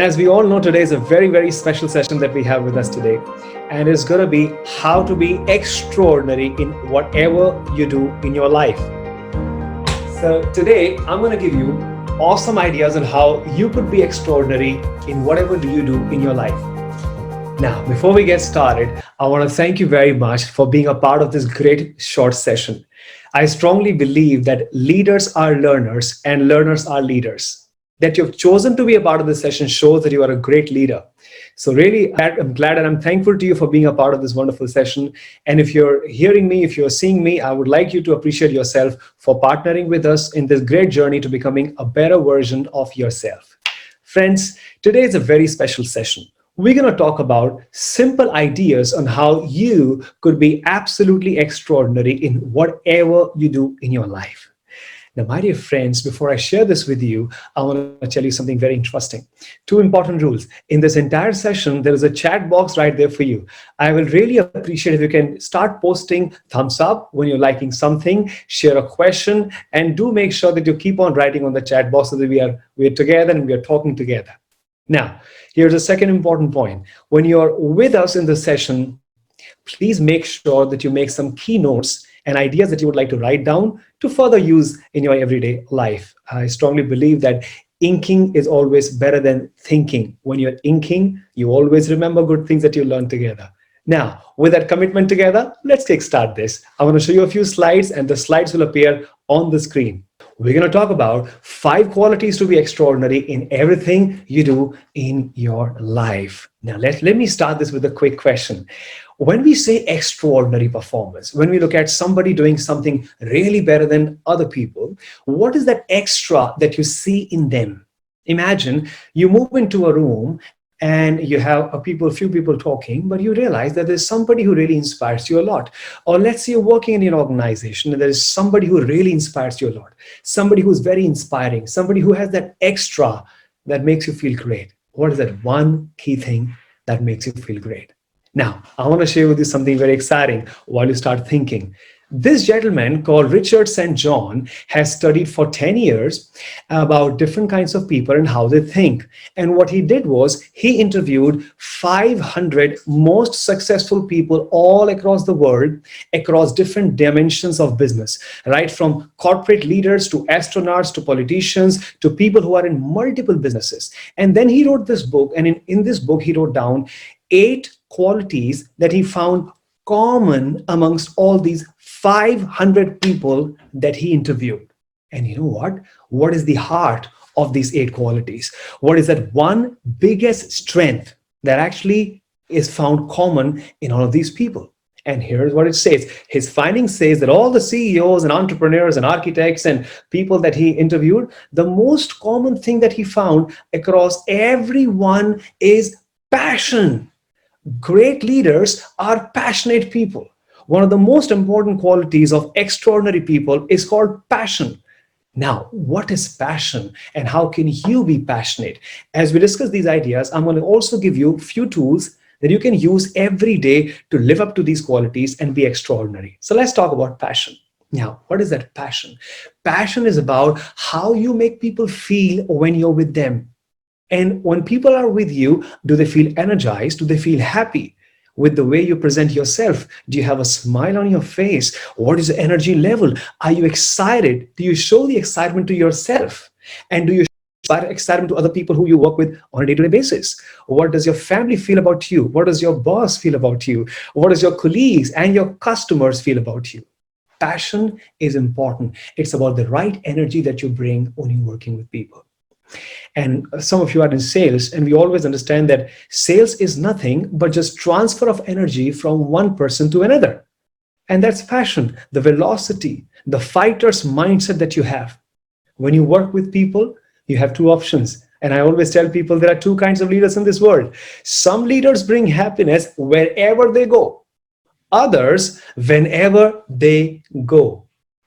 as we all know, today is a very, very special session that we have with us today. And it's going to be how to be extraordinary in whatever you do in your life. So, today I'm going to give you awesome ideas on how you could be extraordinary in whatever do you do in your life. Now, before we get started, I want to thank you very much for being a part of this great short session. I strongly believe that leaders are learners and learners are leaders. That you've chosen to be a part of this session shows that you are a great leader. So really, I'm glad and I'm thankful to you for being a part of this wonderful session. And if you're hearing me, if you're seeing me, I would like you to appreciate yourself for partnering with us in this great journey to becoming a better version of yourself. Friends, today is a very special session. We're going to talk about simple ideas on how you could be absolutely extraordinary in whatever you do in your life. Now, my dear friends, before I share this with you, I want to tell you something very interesting. Two important rules. In this entire session, there is a chat box right there for you. I will really appreciate if you can start posting thumbs up when you're liking something, share a question, and do make sure that you keep on writing on the chat box so that we are together and we are talking together. Now, here's a second important point. When you're with us in the session, please make sure that you make some key notes and ideas that you would like to write down to further use in your everyday life. I strongly believe that inking is always better than thinking. When you're inking, you always remember good things that you learned together. Now, with that commitment together, let's kickstart this. I want to show you a few slides and the slides will appear on the screen. We're going to talk about 5 qualities to be extraordinary in everything you do in your life. Now, let me start this with a quick question. When we say extraordinary performance, when we look at somebody doing something really better than other people, what is that extra that you see in them? Imagine you move into a room and you have few people talking, but you realize that there's somebody who really inspires you a lot. Or let's say you're working in an organization and there is somebody who really inspires you a lot. Somebody who's very inspiring, somebody who has that extra that makes you feel great. What is that one key thing that makes you feel great? Now, I want to share with you something very exciting while you start thinking. This gentleman called Richard St. John has studied for 10 years about different kinds of people and how they think. And what he did was he interviewed 500 most successful people all across the world, across different dimensions of business, right? From corporate leaders to astronauts to politicians to people who are in multiple businesses. And then he wrote this book. And in this book, he wrote down 8 qualities that he found common amongst all these 500 people that he interviewed. And you know what? What is the heart of these 8 qualities? What is that one biggest strength that actually is found common in all of these people? And here's what it says. His findings says that all the CEOs and entrepreneurs and architects and people that he interviewed, the most common thing that he found across everyone is passion. Great leaders are passionate people. One of the most important qualities of extraordinary people is called passion. Now, what is passion and how can you be passionate? As we discuss these ideas, I'm going to also give you a few tools that you can use every day to live up to these qualities and be extraordinary. So let's talk about passion. Now, what is that passion? Passion is about how you make people feel when you're with them. And when people are with you, do they feel energized? Do they feel happy with the way you present yourself? Do you have a smile on your face? What is the energy level? Are you excited? Do you show the excitement to yourself? And do you show excitement to other people who you work with on a day-to-day basis? What does your family feel about you? What does your boss feel about you? What does your colleagues and your customers feel about you? Passion is important. It's about the right energy that you bring when you're working with people. And some of you are in sales, and we always understand that sales is nothing but just transfer of energy from one person to another. And that's passion, the velocity, the fighter's mindset that you have. When you work with people, you have 2 options. And I always tell people there are 2 kinds of leaders in this world. Some leaders bring happiness wherever they go. Others, whenever they go.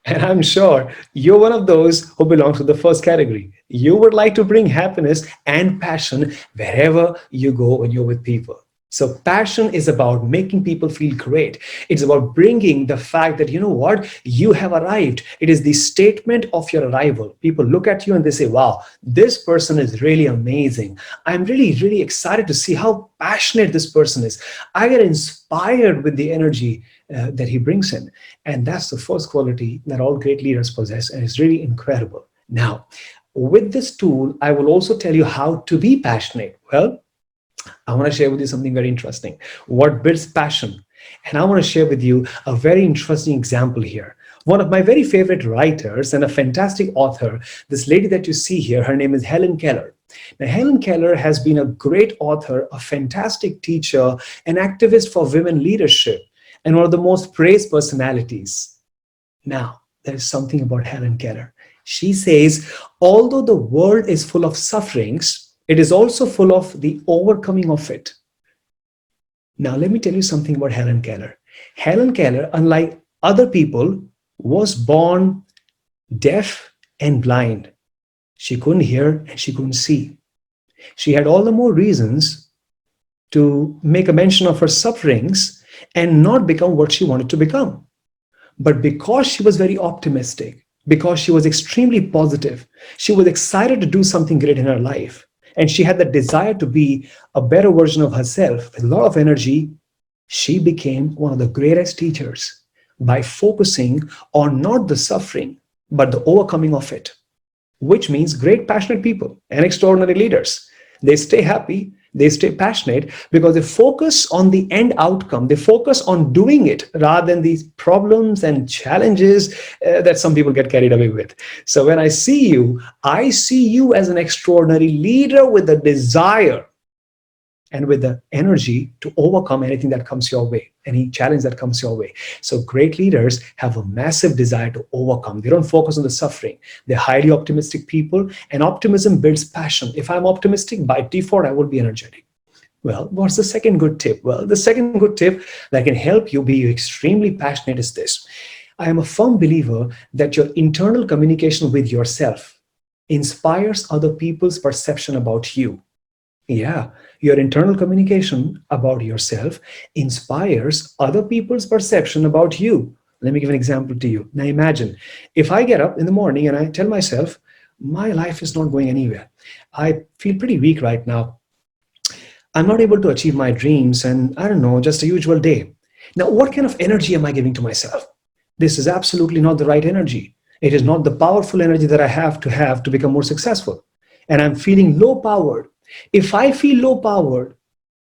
And I'm sure you're one of those who belongs to the first category. You would like to bring happiness and passion wherever you go when you're with people. So passion is about making people feel great. It's about bringing the fact that, you know what, you have arrived. It is the statement of your arrival. People look at you and they say, wow, this person is really amazing. I'm really, really excited to see how passionate this person is. I get inspired with the energy that he brings in. And that's the first quality that all great leaders possess. And it's really incredible. Now, with this tool, I will also tell you how to be passionate. Well, I want to share with you something very interesting. What builds passion? And I want to share with you a very interesting example here. One of my very favorite writers and a fantastic author, this lady that you see here, her name is Helen Keller. Now, Helen Keller has been a great author, a fantastic teacher, an activist for women leadership, and one of the most praised personalities. Now, there is something about Helen Keller. She says, although the world is full of sufferings, it is also full of the overcoming of it. Now, let me tell you something about Helen Keller. Helen Keller, unlike other people, was born deaf and blind. She couldn't hear and she couldn't see. She had all the more reasons to make a mention of her sufferings and not become what she wanted to become. But because she was very optimistic, because she was extremely positive, she was excited to do something great in her life, and she had the desire to be a better version of herself with a lot of energy, she became one of the greatest teachers by focusing on not the suffering, but the overcoming of it, which means great passionate people and extraordinary leaders. They stay happy, they stay passionate because they focus on the end outcome. They focus on doing it rather than these problems and challenges that some people get carried away with. So when I see you as an extraordinary leader with a desire and with the energy to overcome anything that comes your way, any challenge that comes your way. So great leaders have a massive desire to overcome. They don't focus on the suffering. They're highly optimistic people, and optimism builds passion. If I'm optimistic, by default, I will be energetic. Well, what's the second good tip? Well, the second good tip that can help you be extremely passionate is this. I am a firm believer that your internal communication with yourself inspires other people's perception about you. Yeah, your internal communication about yourself inspires other people's perception about you. Let me give an example to you. Now imagine if I get up in the morning and I tell myself, my life is not going anywhere. I feel pretty weak right now. I'm not able to achieve my dreams, and I don't know, just a usual day. Now, what kind of energy am I giving to myself? This is absolutely not the right energy. It is not the powerful energy that I have to become more successful. And I'm feeling low powered. If I feel low powered,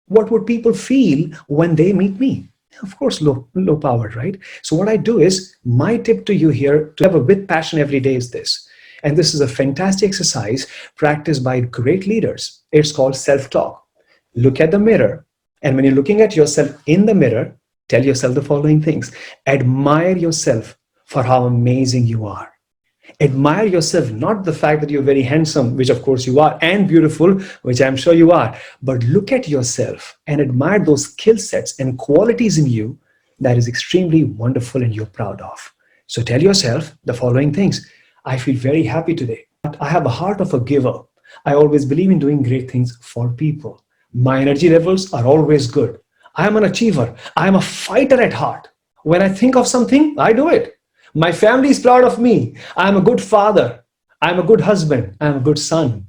what would people feel when they meet me? Of course, low powered, right? So what I do is, my tip to you here to have a with passion every day is this. And this is a fantastic exercise practiced by great leaders. It's called self-talk. Look at the mirror. And when you're looking at yourself in the mirror, tell yourself the following things. Admire yourself for how amazing you are. Admire yourself, not the fact that you're very handsome, which of course you are, and beautiful, which I'm sure you are, but look at yourself and admire those skill sets and qualities in you that is extremely wonderful and you're proud of. So tell yourself the following things. I feel very happy today. I have a heart of a giver. I always believe in doing great things for people. My energy levels are always good. I am an achiever. I am a fighter at heart. When I think of something, I do it. My family is proud of me. I'm a good father. I'm a good husband. I'm a good son.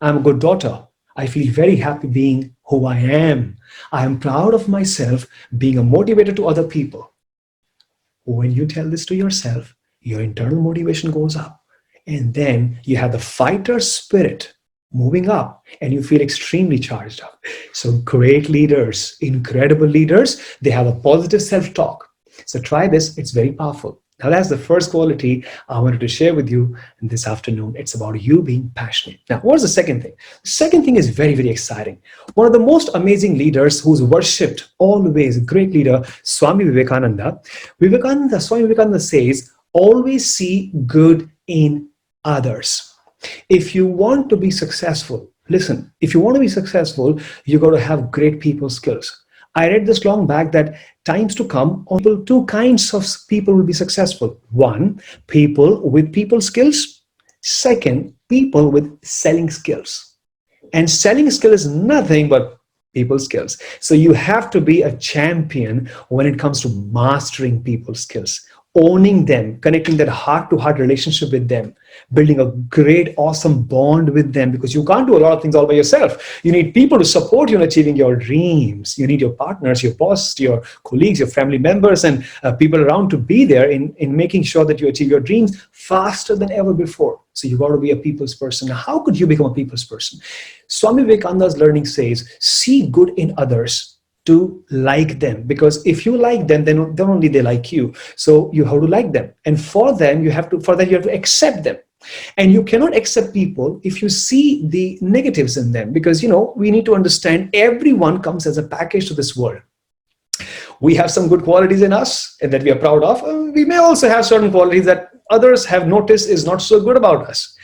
I'm a good daughter. I feel very happy being who I am. I am proud of myself being a motivator to other people. When you tell this to yourself, your internal motivation goes up. And then you have the fighter spirit moving up and you feel extremely charged up. So great leaders, incredible leaders, they have a positive self-talk. So try this. It's very powerful. Now, that's the first quality I wanted to share with you this afternoon. It's about you being passionate. Now, what's the second thing? The second thing is very, very exciting. One of the most amazing leaders who's worshipped always, a great leader, Swami Vivekananda. Swami Vivekananda says, always see good in others. If you want to be successful, listen, if you want to be successful, you got to have great people skills. I read this long back that times to come, two kinds of people will be successful. One, people with people skills. Second, people with selling skills. And selling skill is nothing but people skills. So you have to be a champion when it comes to mastering people skills, owning them, connecting that heart to heart relationship with them, building a great, awesome bond with them, because you can't do a lot of things all by yourself. You need people to support you in achieving your dreams. You need your partners, your boss, your colleagues, your family members, and people around to be there in making sure that you achieve your dreams faster than ever before. So you got to be a people's person. Now, how could you become a people's person? Swami Vivekananda's learning says, see good in others to like them, because if you like them, then only they like you. So you have to like them, and for them you have to, for that you have to accept them. And you cannot accept people if you see the negatives in them, because we need to understand everyone comes as a package to this world. We have some good qualities in us and that we are proud of. We may also have certain qualities that others have noticed is not so good about us.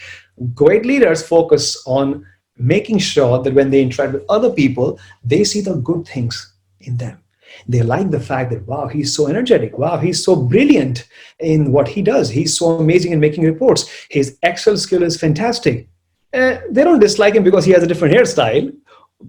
Great leaders focus on making sure that when they interact with other people, they see the good things in them. They like the fact that, wow, he's so energetic. Wow, he's so brilliant in what he does. He's so amazing in making reports. His Excel skill is fantastic. They don't dislike him because he has a different hairstyle,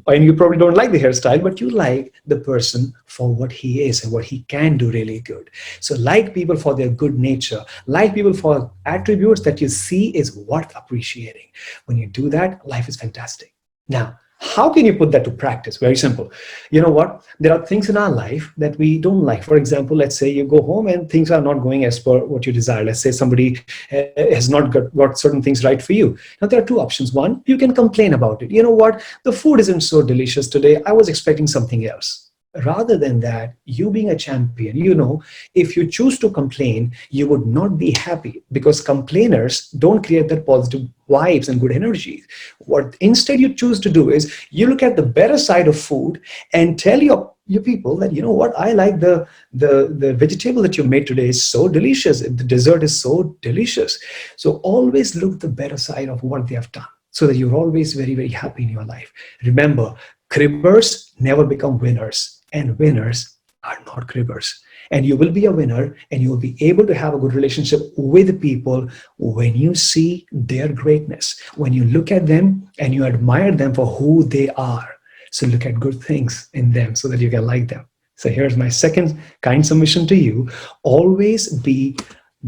and you probably don't like the hairstyle, but you like the person for what he is and what he can do really good. So like people for their good nature, like people for attributes that you see is worth appreciating. When you do that, life is fantastic. Now, how can you put that to practice? Very simple. You know what? There are things in our life that we don't like. For example, let's say you go home and things are not going as per what you desire. Let's say somebody has not got certain things right for you. Now, there are two options. One, you can complain about it. You know what? The food isn't so delicious today. I was expecting something else. Rather than that, you being a champion, if you choose to complain, you would not be happy, because complainers don't create that positive vibes and good energy. What instead you choose to do is you look at the better side of food and tell your people that, you know what, I like the vegetable that you made today is so delicious. The dessert is so delicious. So always look the better side of what they have done, so that you're always very, very happy in your life. Remember, cribbers never become winners, and winners are not cribbers. And you will be a winner, and you will be able to have a good relationship with people when you see their greatness, when you look at them and you admire them for who they are. So look at good things in them so that you can like them. So here's my second kind submission to you. Always be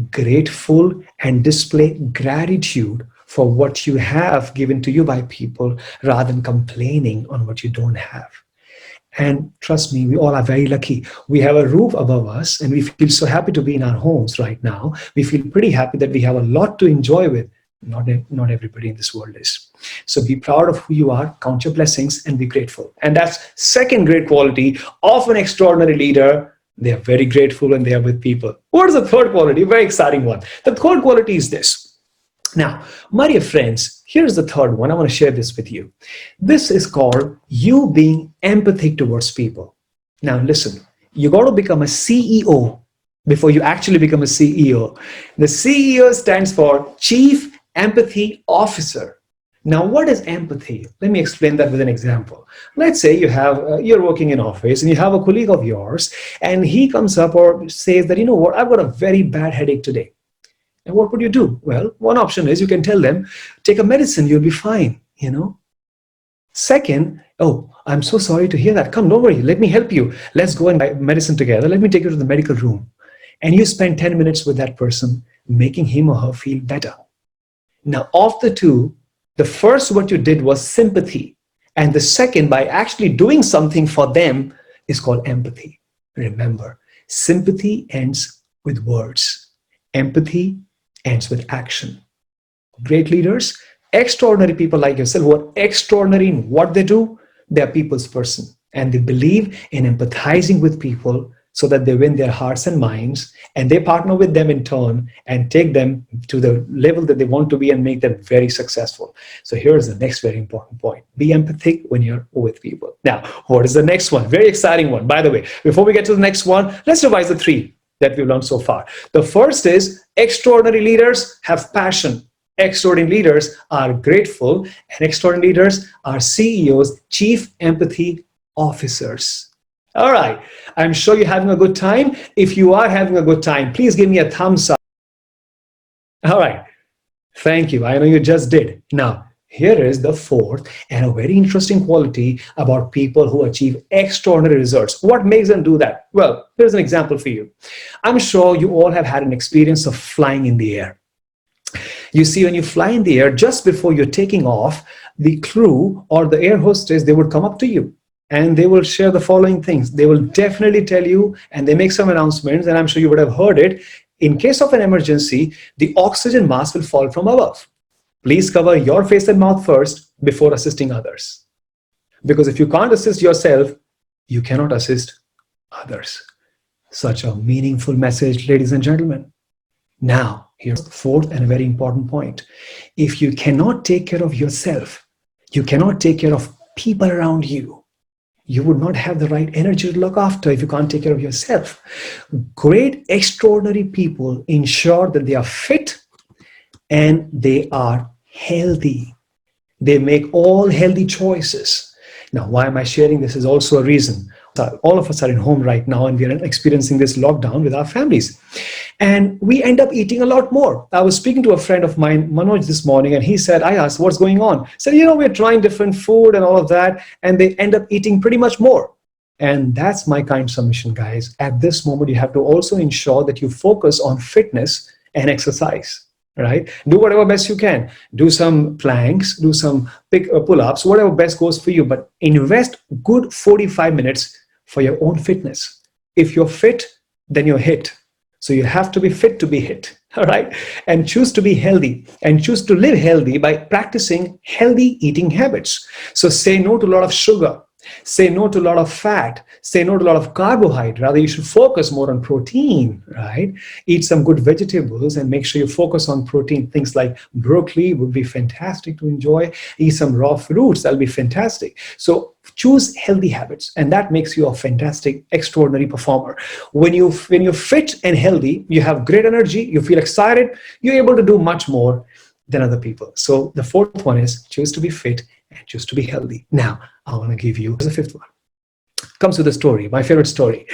grateful and display gratitude for what you have given to you by people, rather than complaining on what you don't have. And trust me, we all are very lucky. We have a roof above us, and we feel so happy to be in our homes right now. We feel pretty happy that we have a lot to enjoy with. Not everybody in this world is. So be proud of who you are, count your blessings, and be grateful. And that's second great quality of an extraordinary leader. They are very grateful when they are with people. What is the third quality? A very exciting one. The third quality is this. Now, my dear friends, here's the third one. I want to share this with you. This is called you being empathic towards people. Now, listen, you got to become a CEO before you actually become a CEO. The CEO stands for Chief Empathy Officer. Now, what is empathy? Let me explain that with an example. Let's say you're working in office and you have a colleague of yours, and he comes up or says that, you know what, I've got a very bad headache today. And what would you do? Well, one option is you can tell them, take a medicine, you'll be fine, Second, oh, I'm so sorry to hear that. Come, don't worry, let me help you. Let's go and buy medicine together. Let me take you to the medical room. And you spend 10 minutes with that person, making him or her feel better. Now, of the two, the first what you did was sympathy. And the second, by actually doing something for them, is called empathy. Remember, sympathy ends with words. Empathy ends with action. Great leaders, extraordinary people like yourself who are extraordinary in what they do, they're people's person. And they believe in empathizing with people so that they win their hearts and minds, and they partner with them in turn and take them to the level that they want to be and make them very successful. So here's the next very important point. Be empathic when you're with people. Now, what is the next one? Very exciting one. By the way, before we get to the next one, let's revise the three that we've learned so far. The first is extraordinary leaders have passion. Extraordinary leaders are grateful, and extraordinary leaders are CEOs, Chief Empathy Officers. All right, I'm sure you're having a good time. If you are having a good time, please give me a thumbs up. All right, thank you. I know you just did. Now, Here is the fourth and a very interesting quality about people who achieve extraordinary results. What makes them do that? Well, here's an example for you. I'm sure you all have had an experience of flying in the air. You see, when you fly in the air, just before you're taking off, the crew or the air hostess, they would come up to you and they will share the following things. They will definitely tell you, and they make some announcements, and I'm sure you would have heard it. In case of an emergency, the oxygen mask will fall from above. Please cover your face and mouth first before assisting others. Because if you can't assist yourself, you cannot assist others. Such a meaningful message, ladies and gentlemen. Now, here's the fourth and a very important point. If you cannot take care of yourself, you cannot take care of people around you. You would not have the right energy to look after if you can't take care of yourself. Great, extraordinary people ensure that they are fit and they are healthy. They make all healthy choices. Now, why am I sharing this is also a reason. All of us are in home right now and we are experiencing this lockdown with our families. And we end up eating a lot more. I was speaking to a friend of mine, Manoj, this morning, and he said, I asked, what's going on? He said, we're trying different food and all of that, and they end up eating pretty much more. And that's my kind submission, guys. At this moment, you have to also ensure that you focus on fitness and exercise. Right? Do whatever best you can. Do some planks, do some pull-ups, whatever best goes for you. But invest good 45 minutes for your own fitness. If you're fit, then you're hit. So you have to be fit to be hit. All right? And choose to be healthy and choose to live healthy by practicing healthy eating habits. So say no to a lot of sugar. Say no to a lot of fat. Say no to a lot of carbohydrate. Rather, you should focus more on protein, right? Eat some good vegetables and make sure you focus on protein. Things like broccoli would be fantastic to enjoy. Eat some raw fruits. That'll be fantastic. So choose healthy habits, and that makes you a fantastic, extraordinary performer. When you're fit and healthy, you have great energy, you feel excited, you're able to do much more than other people. So the fourth one is choose to be fit and choose to be healthy. Now, I want to give you the fifth one. Comes with a story, my favorite story.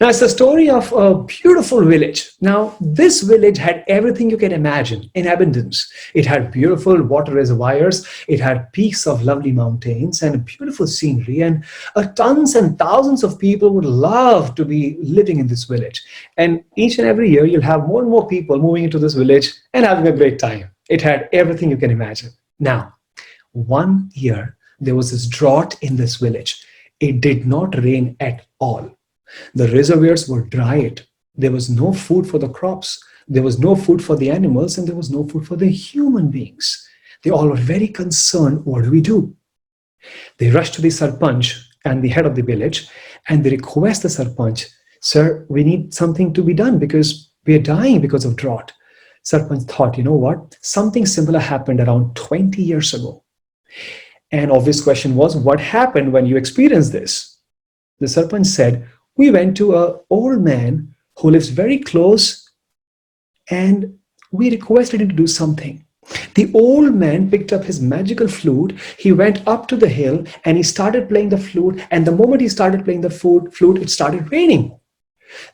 Now, it's the story of a beautiful village. Now, this village had everything you can imagine in abundance. It had beautiful water reservoirs, it had peaks of lovely mountains and beautiful scenery, and tons and thousands of people would love to be living in this village. And each and every year, you'll have more and more people moving into this village and having a great time. It had everything you can imagine. Now, one year, there was this drought in this village. It did not rain at all. The reservoirs were dried. There was no food for the crops. There was no food for the animals, and there was no food for the human beings. They all were very concerned. What do we do? They rushed to the sarpanch and the head of the village, and they request the sarpanch, sir, we need something to be done because we are dying because of drought. Sarpanch thought, you know what? Something similar happened around 20 years ago. And obvious question was, what happened when you experienced this? The Sarpanch said, we went to an old man who lives very close and we requested him to do something. The old man picked up his magical flute. He went up to the hill and he started playing the flute. And the moment he started playing the flute, it started raining.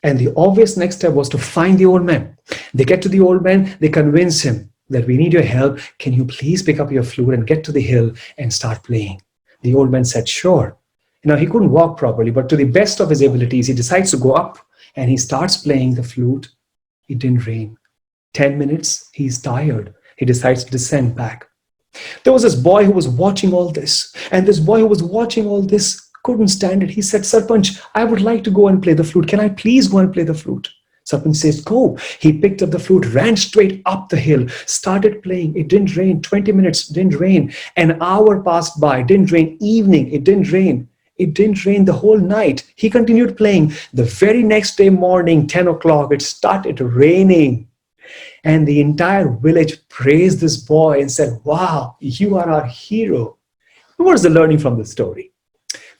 And the obvious next step was to find the old man. They get to the old man, they convince him that we need your help. Can you please pick up your flute and get to the hill and start playing? The old man said, sure. Now, he couldn't walk properly, but to the best of his abilities, he decides to go up and he starts playing the flute. It didn't rain. 10 minutes, he's tired. He decides to descend back. There was this boy who was watching all this, and this boy who was watching all this couldn't stand it. He said, Sarpanch, I would like to go and play the flute. Can I please go and play the flute? Sarpanch says, go. He picked up the flute, ran straight up the hill, started playing. It didn't rain. 20 minutes, didn't rain. An hour passed by, didn't rain. Evening, it didn't rain. It didn't rain the whole night. He continued playing. The very next day morning, 10 o'clock, it started raining. And the entire village praised this boy and said, wow, you are our hero. What is the learning from the story?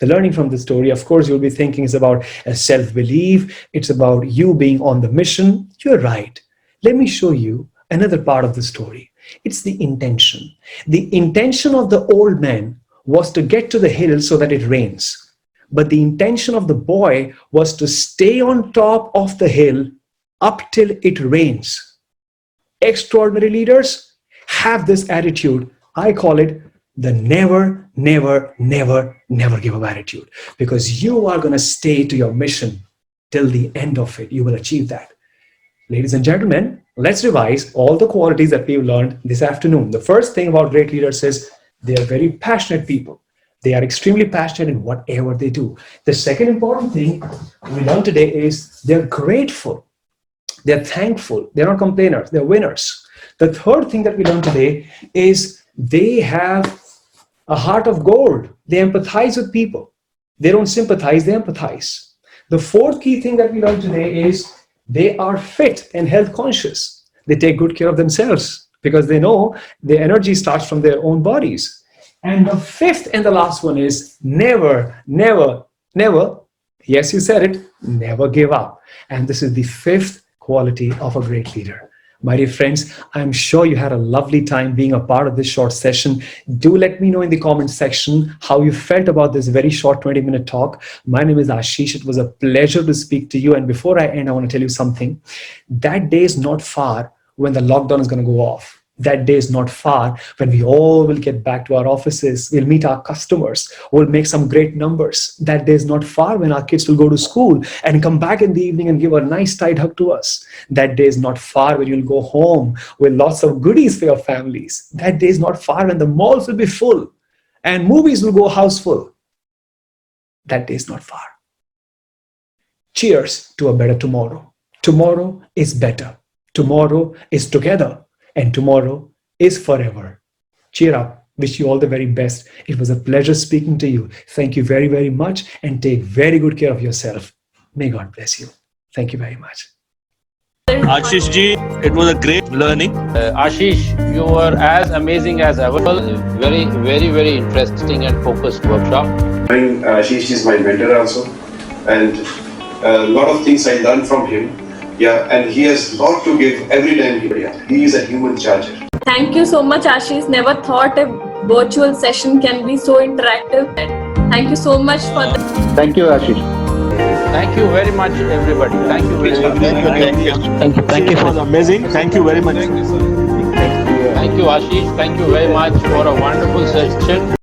The learning from the story, of course, you'll be thinking is about self-belief. It's about you being on the mission. You're right. Let me show you another part of the story. It's the intention. The intention of the old man was to get to the hill so that it rains. But the intention of the boy was to stay on top of the hill up till it rains. Extraordinary leaders have this attitude. I call it the never, never, never, never give up attitude, because you are going to stay to your mission till the end of it. You will achieve that. Ladies and gentlemen, let's revise all the qualities that we've learned this afternoon. The first thing about great leaders is they are very passionate people. They are extremely passionate in whatever they do. The second important thing we learned today is they're grateful. They're thankful. They're not complainers. They're winners. The third thing that we learned today is they have a heart of gold. They empathize with people. They don't sympathize, they empathize. The fourth key thing that we learned today is they are fit and health conscious. They take good care of themselves because they know their energy starts from their own bodies. And the fifth and the last one is never, never, never, yes, you said it, never give up. And this is the fifth quality of a great leader. My dear friends, I'm sure you had a lovely time being a part of this short session. Do let me know in the comment section how you felt about this very short 20-minute talk. My name is Ashish. It was a pleasure to speak to you. And before I end, I want to tell you something. That day is not far when the lockdown is going to go off. That day is not far when we all will get back to our offices. We'll meet our customers. We'll make some great numbers. That day is not far when our kids will go to school and come back in the evening and give a nice tight hug to us. That day is not far when you'll go home with lots of goodies for your families. That day is not far when the malls will be full and movies will go house full. That day is not far. Cheers to a better tomorrow. Tomorrow is better. Tomorrow is together. And tomorrow is forever. Cheer up. Wish you all the very best. It was a pleasure speaking to you. Thank you very, very much, and take very good care of yourself. May God bless you. Thank you very much. Ashish ji, it was a great learning. Ashish, you were as amazing as ever. Very, very, very interesting and focused workshop. Ashish is my mentor also, and a lot of things I learned from him. Yeah, and he has a lot to give every time he is a human charger. Thank you so much, Ashish. Never thought a virtual session can be so interactive. Thank you so much for that. Thank you, Ashish. Thank you very much, everybody. Thank you very much. Thank you. It was amazing. Thank you very much. Thank you, Ashish. Thank you very much for a wonderful session.